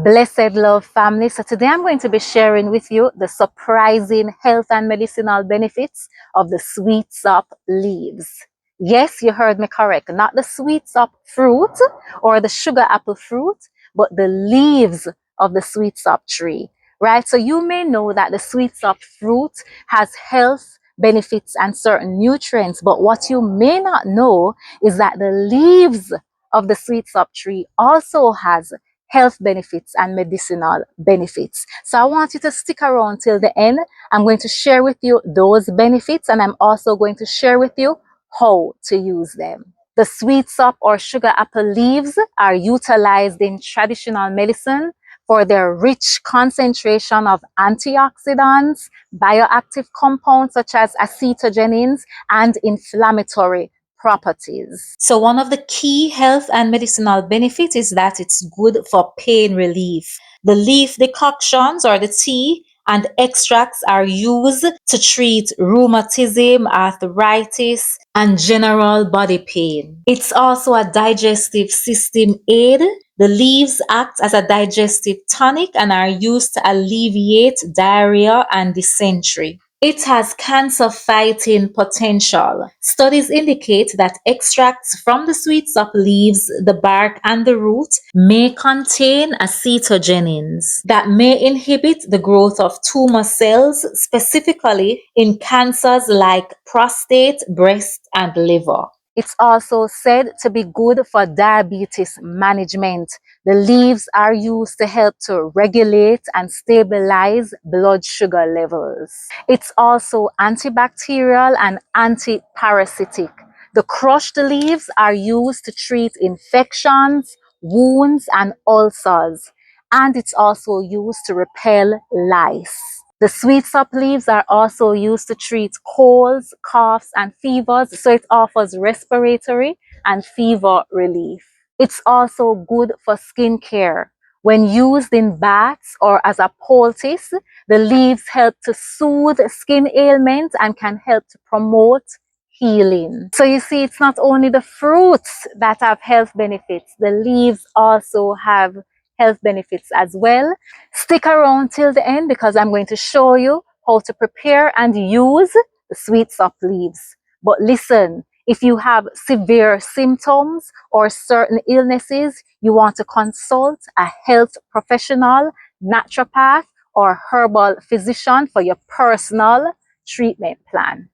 Blessed love family. So today I'm going to be sharing with you the surprising health and medicinal benefits of the Sweetsop leaves. Yes, you heard me correct. Not the Sweetsop fruit or the sugar apple fruit, but the leaves of the Sweetsop tree, right? So you may know that the Sweetsop fruit has health benefits and certain nutrients, but what you may not know is that the leaves of the Sweetsop tree also has health benefits and medicinal benefits. So I want you to stick around till the end. I'm going to share with you those benefits, and I'm also going to share with you how to use them. The Sweetsop or sugar apple leaves are utilized in traditional medicine for their rich concentration of antioxidants, bioactive compounds such as acetogenins, and inflammatory properties. So one of the key health and medicinal benefits is that it's good for pain relief. The leaf decoctions or the tea and extracts are used to treat rheumatism, arthritis, and general body pain. It's also a digestive system aid. The leaves act as a digestive tonic and are used to alleviate diarrhea and dysentery. It has cancer-fighting potential. Studies indicate that extracts from the Sweetsop leaves, the bark, and the root may contain acetogenins that may inhibit the growth of tumor cells, specifically in cancers like prostate, breast, and liver. It's also said to be good for diabetes management. The leaves are used to help to regulate and stabilize blood sugar levels. It's also antibacterial and antiparasitic. The crushed leaves are used to treat infections, wounds, and ulcers. And it's also used to repel lice. The Sweetsop leaves are also used to treat colds, coughs, and fevers, so it offers respiratory and fever relief. It's also good for skincare. When used in baths or as a poultice, the leaves help to soothe skin ailments and can help to promote healing. So you see, it's not only the fruits that have health benefits, the leaves also have health benefits as well. Stick around till the end because I'm going to show you how to prepare and use the Sweetsop leaves. But listen, if you have severe symptoms or certain illnesses, you want to consult a health professional, naturopath, or herbal physician for your personal treatment plan.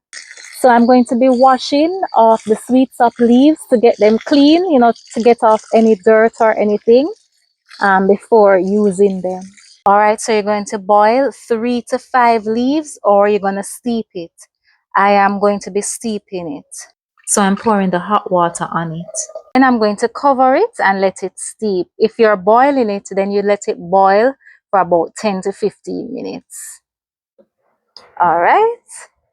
So I'm going to be washing off the Sweetsop leaves to get them clean, to get off any dirt or anything before using them. All right, so you're going to boil 3 to 5 leaves, or you're going to steep it. I am going to be steeping it. So I'm pouring the hot water on it. And I'm going to cover it and let it steep. If you're boiling it, then you let it boil for about 10 to 15 minutes. All right.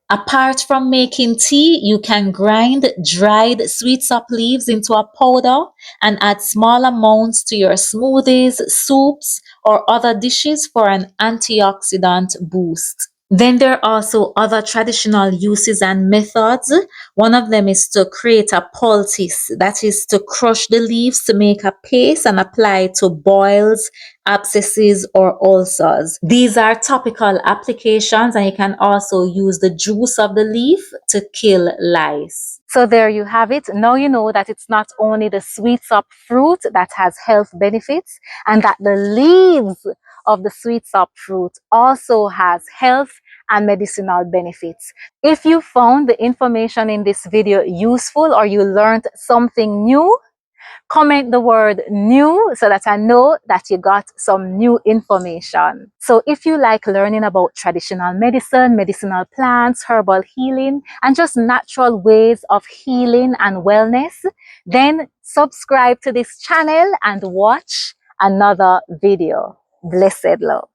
Apart from making tea, you can grind dried Sweetsop leaves into a powder and add small amounts to your smoothies, soups, or other dishes for an antioxidant boost. Then there are also other traditional uses and methods. One of them is to create a poultice, that is to crush the leaves to make a paste and apply to boils, abscesses, or ulcers. These are topical applications, and you can also use the juice of the leaf to kill lice. So there you have it. Now you know that it's not only the Sweetsop fruit that has health benefits, and that the leaves of the Sweetsop fruit also has health and medicinal benefits. If you found the information in this video useful or you learned something new, comment the word new so that I know that you got some new information. So if you like learning about traditional medicine, medicinal plants, herbal healing, and just natural ways of healing and wellness, then subscribe to this channel and watch another video. Blessed love.